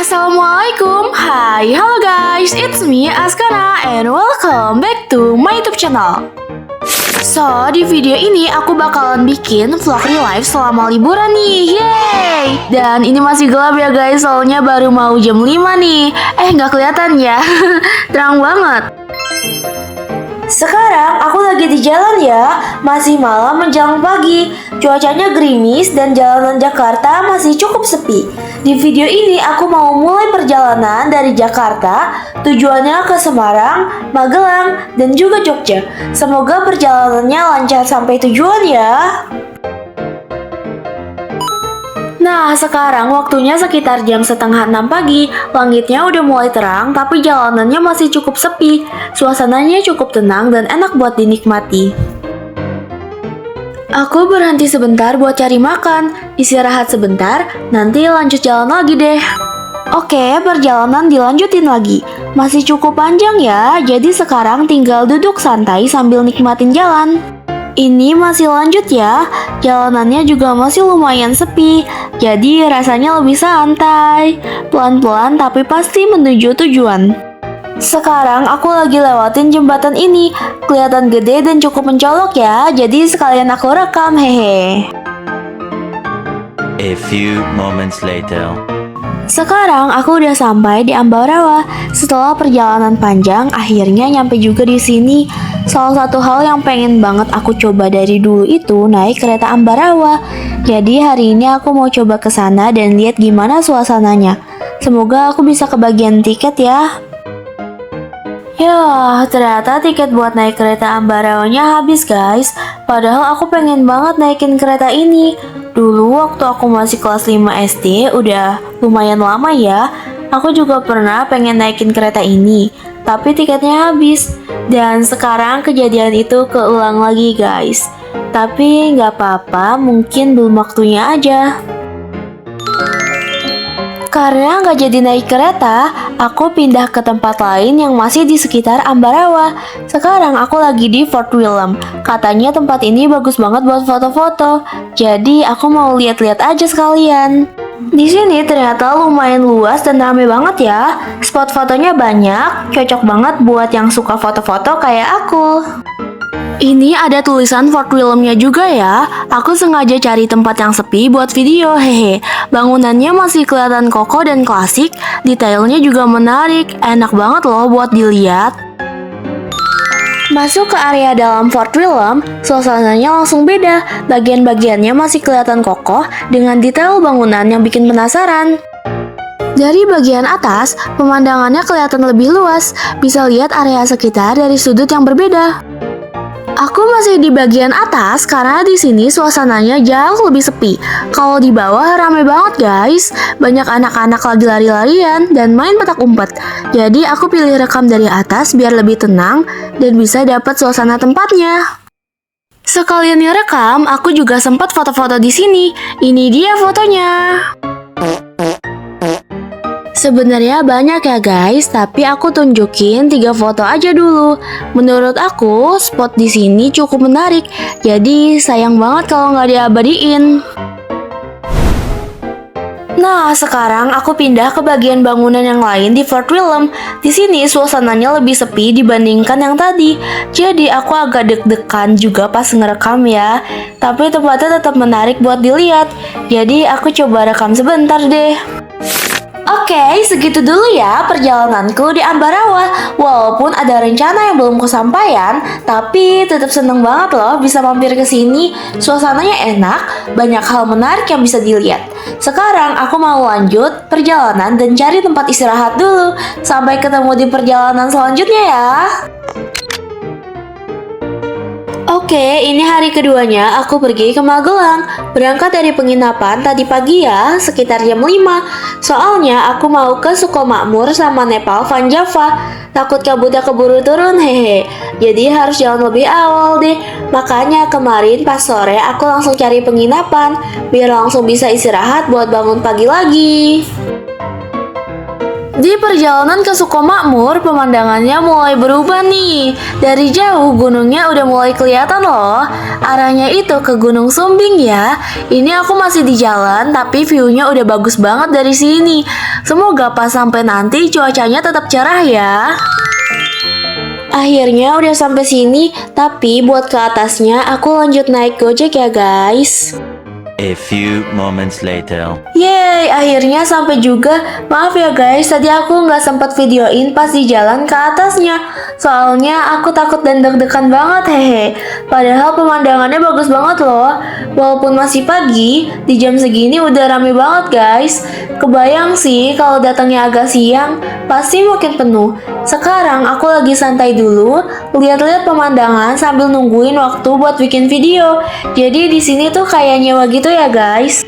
Assalamualaikum. Hai, halo guys, it's me Askara and welcome back to my YouTube channel. So, di video ini aku bakalan bikin vlog real life selama liburan nih. Yeay! Dan ini masih gelap ya guys, soalnya baru mau jam 5 nih. Nggak kelihatan ya. Terang banget. Sekarang aku lagi di jalan ya, masih malam menjelang pagi. Cuacanya gerimis dan jalanan Jakarta masih cukup sepi. Di video ini aku mau mulai perjalanan dari Jakarta, tujuannya ke Semarang, Magelang, dan juga Jogja. Semoga perjalanannya lancar sampai tujuan ya. Nah, sekarang waktunya sekitar jam setengah 6 pagi. Langitnya udah mulai terang, tapi jalanannya masih cukup sepi. Suasananya cukup tenang dan enak buat dinikmati. Aku berhenti sebentar buat cari makan, istirahat sebentar, nanti lanjut jalan lagi deh. Oke, perjalanan dilanjutin lagi. Masih cukup panjang ya, jadi sekarang tinggal duduk santai sambil nikmatin jalan. Ini masih lanjut ya, jalanannya juga masih lumayan sepi, jadi rasanya lebih santai. Pelan-pelan tapi pasti menuju tujuan. Sekarang aku lagi lewatin jembatan ini, kelihatan gede dan cukup mencolok ya, jadi sekalian aku rekam, hehe. A few moments later. Sekarang aku udah sampai di Ambarawa. Setelah perjalanan panjang, akhirnya nyampe juga di sini. Salah satu hal yang pengen banget aku coba dari dulu itu naik kereta Ambarawa. Jadi hari ini aku mau coba ke sana dan lihat gimana suasananya. Semoga aku bisa kebagian tiket ya. Ya, ternyata tiket buat naik kereta Ambarawanya habis guys. Padahal aku pengen banget naikin kereta ini. Dulu waktu aku masih kelas 5 SD, udah lumayan lama ya. Aku juga pernah pengen naikin kereta ini, tapi tiketnya habis. Dan sekarang kejadian itu keulang lagi guys. Tapi nggak apa-apa, mungkin belum waktunya aja. Karena nggak jadi naik kereta, aku pindah ke tempat lain yang masih di sekitar Ambarawa. Sekarang aku lagi di Fort William. Katanya tempat ini bagus banget buat foto-foto. Jadi aku mau lihat-lihat aja sekalian. Di sini ternyata lumayan luas dan rame banget ya. Spot fotonya banyak, cocok banget buat yang suka foto-foto kayak aku. Ini ada tulisan Fort William-nya juga ya. Aku sengaja cari tempat yang sepi buat video, hehe. Bangunannya masih kelihatan kokoh dan klasik, detailnya juga menarik, enak banget loh buat dilihat. Masuk ke area dalam Fort William, suasananya langsung beda. Bagian-bagiannya masih kelihatan kokoh dengan detail bangunan yang bikin penasaran. Dari bagian atas, pemandangannya kelihatan lebih luas. Bisa lihat area sekitar dari sudut yang berbeda. Aku masih di bagian atas karena di sini suasananya jauh lebih sepi. Kalau di bawah rame banget guys. Banyak anak-anak lagi lari-larian dan main petak umpet. Jadi aku pilih rekam dari atas biar lebih tenang dan bisa dapat suasana tempatnya. Sekalian ngerekam, aku juga sempat foto-foto di sini. Ini dia fotonya. Sebenarnya banyak ya guys, tapi aku tunjukin 3 foto aja dulu. Menurut aku, spot di sini cukup menarik, jadi sayang banget kalau nggak diabadiin. Nah, sekarang aku pindah ke bagian bangunan yang lain di Fort William. Di sini suasananya lebih sepi dibandingkan yang tadi. Jadi aku agak deg-degan juga pas ngerekam ya. Tapi tempatnya tetap menarik buat dilihat. Jadi aku coba rekam sebentar deh. Oke, segitu dulu ya perjalananku di Ambarawa. Walaupun ada rencana yang belum kesampaian, tapi tetap seneng banget loh bisa mampir ke sini. Suasananya enak, banyak hal menarik yang bisa dilihat. Sekarang aku mau lanjut perjalanan dan cari tempat istirahat dulu. Sampai ketemu di perjalanan selanjutnya ya. Oke, ini hari keduanya aku pergi ke Magelang. Berangkat dari penginapan tadi pagi ya, sekitar jam 5. Soalnya aku mau ke Sukomakmur sama Nepal Van Java. Takut kabutnya keburu turun, hehe. Jadi harus jalan lebih awal deh. Makanya kemarin pas sore aku langsung cari penginapan, biar langsung bisa istirahat buat bangun pagi lagi. Di perjalanan ke Sukomakmur, pemandangannya mulai berubah nih. Dari jauh gunungnya udah mulai kelihatan loh. Arahnya itu ke Gunung Sumbing ya. Ini aku masih di jalan, tapi view-nya udah bagus banget dari sini. Semoga pas sampai nanti cuacanya tetap cerah ya. Akhirnya udah sampai sini, tapi buat ke atasnya aku lanjut naik Gojek ya guys. A few moments later. Yeay, akhirnya sampai juga. Maaf ya guys, tadi aku nggak sempat videoin pas di jalan ke atasnya. Soalnya aku takut dan deg-degan banget, hehe. Padahal pemandangannya bagus banget loh. Walaupun masih pagi, di jam segini udah rame banget guys. Kebayang sih kalau datangnya agak siang, pasti makin penuh. Sekarang aku lagi santai dulu, lihat-lihat pemandangan sambil nungguin waktu buat bikin video. Jadi di sini tuh kayak nyewa gitu ya guys.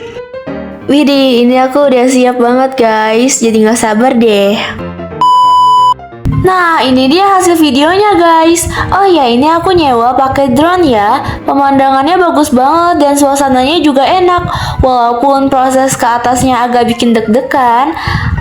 Widih, ini aku udah siap banget guys, jadi nggak sabar deh. Nah, ini dia hasil videonya guys. Oh ya, ini aku nyewa pakai drone ya. Pemandangannya bagus banget dan suasananya juga enak. Walaupun proses ke atasnya agak bikin deg-degan,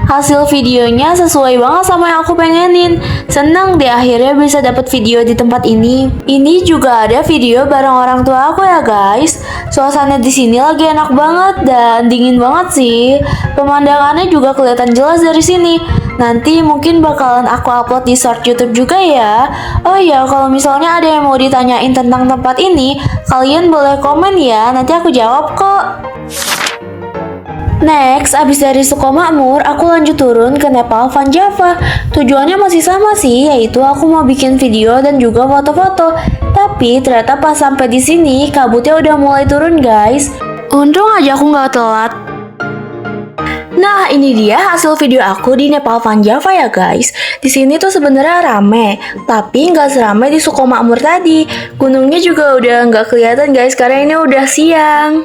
hasil videonya sesuai banget sama yang aku pengenin. Senang deh akhirnya bisa dapat video di tempat ini. Ini juga ada video bareng orang tua aku ya guys. Suasana di sini lagi enak banget dan dingin banget sih. Pemandangannya juga kelihatan jelas dari sini. Nanti mungkin bakalan aku upload di short YouTube juga ya. Oh iya, kalau misalnya ada yang mau ditanyain tentang tempat ini, kalian boleh komen ya, nanti aku jawab kok. Next, abis dari Sukomakmur, aku lanjut turun ke Nepal Van Java. Tujuannya masih sama sih, yaitu aku mau bikin video dan juga foto-foto. Tapi ternyata pas sampai di sini, kabutnya udah mulai turun guys. Untung aja aku nggak telat. Nah, ini dia hasil video aku di Nepal Van Java ya guys. Di sini tuh sebenarnya rame, tapi nggak seramai di Sukomakmur tadi. Gunungnya juga udah nggak kelihatan guys, karena ini udah siang.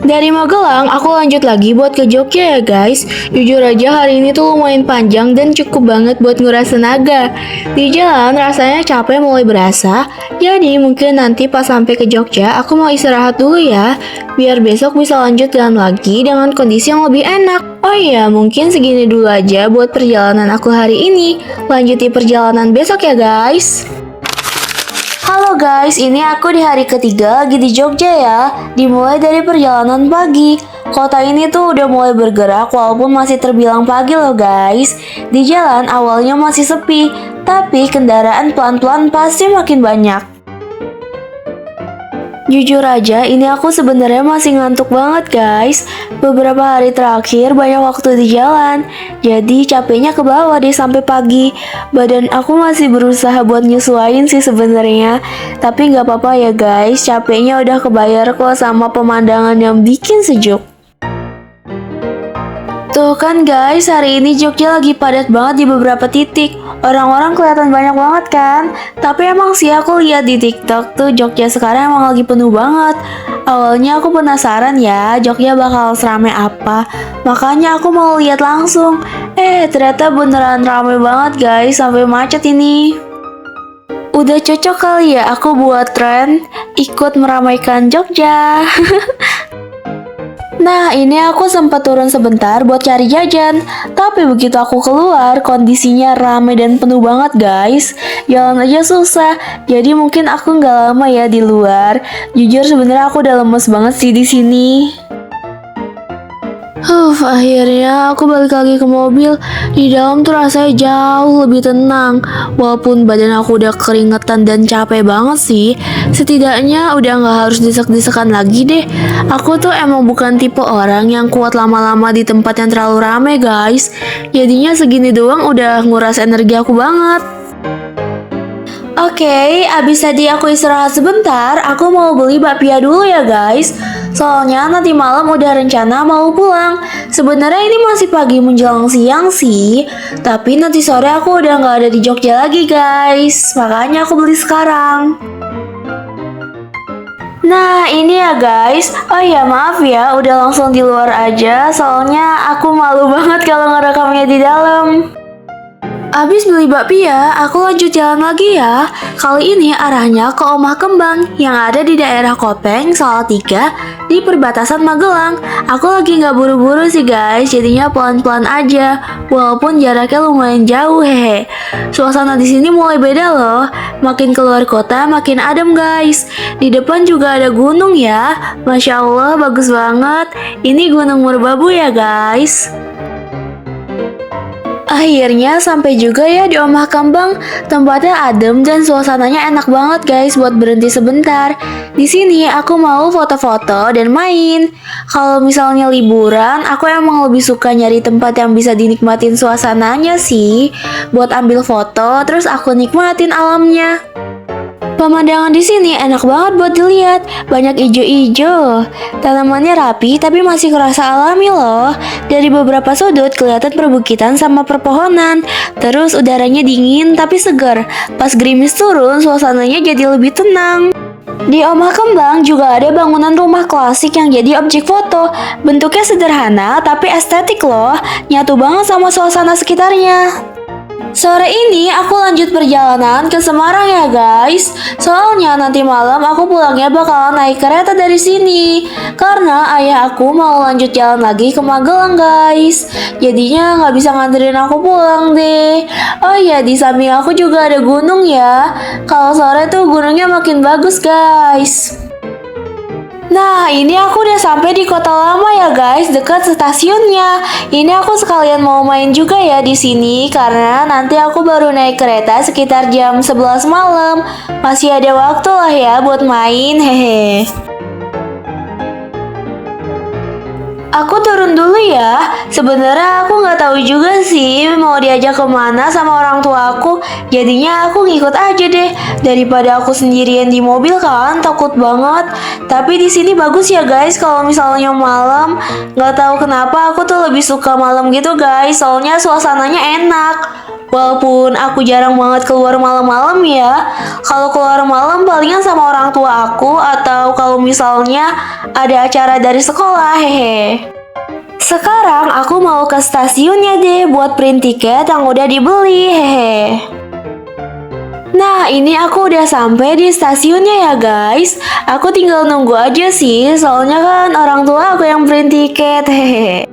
Dari Magelang, aku lanjut lagi buat ke Jogja ya guys. Jujur aja hari ini tuh lumayan panjang dan cukup banget buat nguras tenaga. Di jalan rasanya capek mulai berasa. Jadi mungkin nanti pas sampai ke Jogja, aku mau istirahat dulu ya. Biar besok bisa lanjut jalan lagi dengan kondisi yang lebih enak. Oh iya, mungkin segini dulu aja buat perjalanan aku hari ini. Lanjuti perjalanan besok ya guys. Halo guys, ini aku di hari ketiga lagi di Jogja ya. Dimulai dari perjalanan pagi. Kota ini tuh udah mulai bergerak walaupun masih terbilang pagi loh guys. Di jalan awalnya masih sepi, tapi kendaraan pelan-pelan pasti makin banyak. Jujur aja, ini aku sebenarnya masih ngantuk banget guys. Beberapa hari terakhir banyak waktu di jalan, jadi capeknya ke bawah deh sampai pagi. Badan aku masih berusaha buat nyesuaiin sih sebenarnya, tapi nggak apa-apa ya guys. Capeknya udah kebayar kok sama pemandangan yang bikin sejuk. Tuh kan guys, hari ini Jogja lagi padat banget di beberapa titik. Orang-orang kelihatan banyak banget kan? Tapi emang sih aku lihat di TikTok tuh Jogja sekarang emang lagi penuh banget. Awalnya aku penasaran ya Jogja bakal seramai apa. Makanya aku mau lihat langsung. Ternyata beneran ramai banget guys, sampai macet ini. Udah cocok kali ya aku buat tren ikut meramaikan Jogja. Nah, ini aku sempat turun sebentar buat cari jajan. Tapi begitu aku keluar, kondisinya ramai dan penuh banget guys. Jalan aja susah, jadi mungkin aku nggak lama ya di luar. Jujur sebenarnya aku udah lemes banget sih di sini. Akhirnya aku balik lagi ke mobil. Di dalam tuh rasanya jauh lebih tenang. Walaupun badan aku udah keringetan dan capek banget sih, setidaknya udah gak harus desek-desekan lagi deh. Aku tuh emang bukan tipe orang yang kuat lama-lama di tempat yang terlalu rame guys. Jadinya segini doang udah nguras energi aku banget. Oke, abis tadi aku istirahat sebentar, aku mau beli bakpia dulu ya guys. Soalnya nanti malam udah rencana mau pulang. Sebenarnya ini masih pagi menjelang siang sih, tapi nanti sore aku udah nggak ada di Jogja lagi guys. Makanya aku beli sekarang. Nah ini ya guys. Oh ya maaf ya, udah langsung di luar aja. Soalnya aku malu banget kalau ngerekamnya di dalam. Abis beli bakpia, aku lanjut jalan lagi ya. Kali ini arahnya ke Omah Kembang yang ada di daerah Kopeng, Salatiga, di perbatasan Magelang. Aku lagi nggak buru-buru sih guys, jadinya pelan-pelan aja. Walaupun jaraknya lumayan jauh, hehe. Suasana di sini mulai beda loh. Makin keluar kota, makin adem guys. Di depan juga ada gunung ya. Masya Allah, bagus banget. Ini Gunung Merbabu ya guys. Akhirnya sampai juga ya di Omah Kembang. Tempatnya adem dan suasananya enak banget guys buat berhenti sebentar. Di sini aku mau foto-foto dan main. Kalau misalnya liburan, aku emang lebih suka nyari tempat yang bisa dinikmatin suasananya sih. Buat ambil foto, terus aku nikmatin alamnya. Pemandangan di sini enak banget buat dilihat, banyak ijo-ijo. Tanamannya rapi tapi masih kerasa alami loh. Dari beberapa sudut kelihatan perbukitan sama perpohonan. Terus udaranya dingin tapi segar. Pas gerimis turun, suasananya jadi lebih tenang. Di Omah Kembang juga ada bangunan rumah klasik yang jadi objek foto. Bentuknya sederhana tapi estetik loh, nyatu banget sama suasana sekitarnya. Sore ini aku lanjut perjalanan ke Semarang ya guys. Soalnya nanti malam aku pulangnya bakalan naik kereta dari sini. Karena ayah aku mau lanjut jalan lagi ke Magelang guys. Jadinya nggak bisa nganterin aku pulang deh. Oh iya, di samping aku juga ada gunung ya. Kalau sore tuh gunungnya makin bagus guys. Nah, ini aku udah sampai di Kota Lama ya guys, dekat stasiunnya. Ini aku sekalian mau main juga ya di sini karena nanti aku baru naik kereta sekitar jam 11 malam. Masih ada waktu lah ya buat main, hehe. Aku turun dulu ya. Sebenarnya aku nggak tahu juga sih mau diajak kemana sama orang tua aku. Jadinya aku ngikut aja deh. Daripada aku sendirian di mobil kan, takut banget. Tapi di sini bagus ya guys kalau misalnya malam. Nggak tahu kenapa aku tuh lebih suka malam gitu guys. Soalnya suasananya enak. Walaupun aku jarang banget keluar malam-malam ya. Kalau keluar malam palingan sama orang tua aku atau kalau misalnya ada acara dari sekolah, hehe. Sekarang aku mau ke stasiunnya deh buat print tiket yang udah dibeli, hehe. Nah, ini aku udah sampai di stasiunnya ya guys. Aku tinggal nunggu aja sih, soalnya kan orang tua aku yang print tiket, hehe.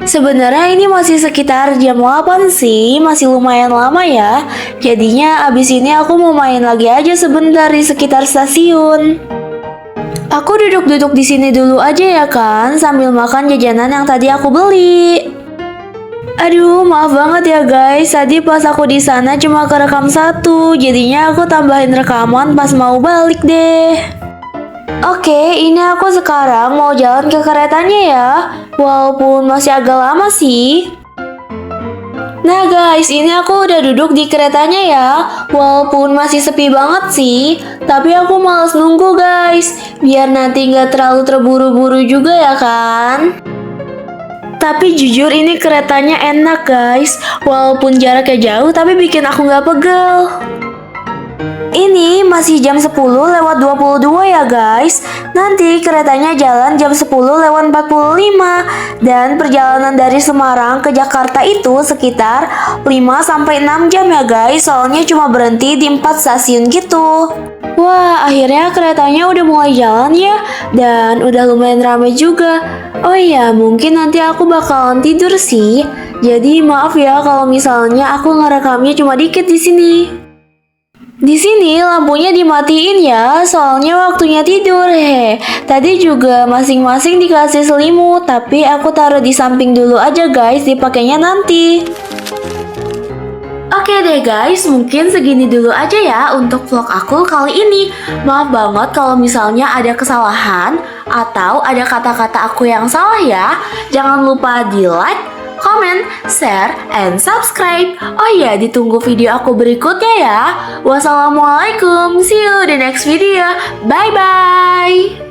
Sebenarnya ini masih sekitar jam 8 sih, masih lumayan lama ya. Jadinya abis ini aku mau main lagi aja sebentar di sekitar stasiun. Aku duduk-duduk di sini dulu aja ya kan, sambil makan jajanan yang tadi aku beli. Aduh, maaf banget ya guys, tadi pas aku di sana cuma kerekam satu, jadinya aku tambahin rekaman pas mau balik deh. Oke, ini aku sekarang mau jalan ke keretanya ya. Walaupun masih agak lama sih. Nah guys, ini aku udah duduk di keretanya ya. Walaupun masih sepi banget sih, tapi aku males nunggu guys. Biar nanti nggak terlalu terburu-buru juga ya kan. Tapi jujur ini keretanya enak guys. Walaupun jaraknya jauh, tapi bikin aku nggak pegel. Ini masih jam 10 lewat 22 ya guys. Nanti keretanya jalan jam 10 lewat 45. Dan perjalanan dari Semarang ke Jakarta itu sekitar 5-6 jam ya guys. Soalnya cuma berhenti di 4 stasiun gitu. Wah, akhirnya keretanya udah mulai jalan ya. Dan udah lumayan ramai juga. Oh iya, mungkin nanti aku bakalan tidur sih. Jadi maaf ya kalau misalnya aku ngerekamnya cuma dikit di sini. Di sini lampunya dimatiin ya, soalnya waktunya tidur, hehe. Tadi juga masing-masing dikasih selimut, tapi aku taruh di samping dulu aja guys, dipakainya nanti. Oke deh guys, mungkin segini dulu aja ya untuk vlog aku kali ini. Maaf banget kalau misalnya ada kesalahan atau ada kata-kata aku yang salah ya. Jangan lupa di like, comment, share, and subscribe. Oh iya, ditunggu video aku berikutnya ya. Wassalamualaikum, see you the next video. Bye-bye.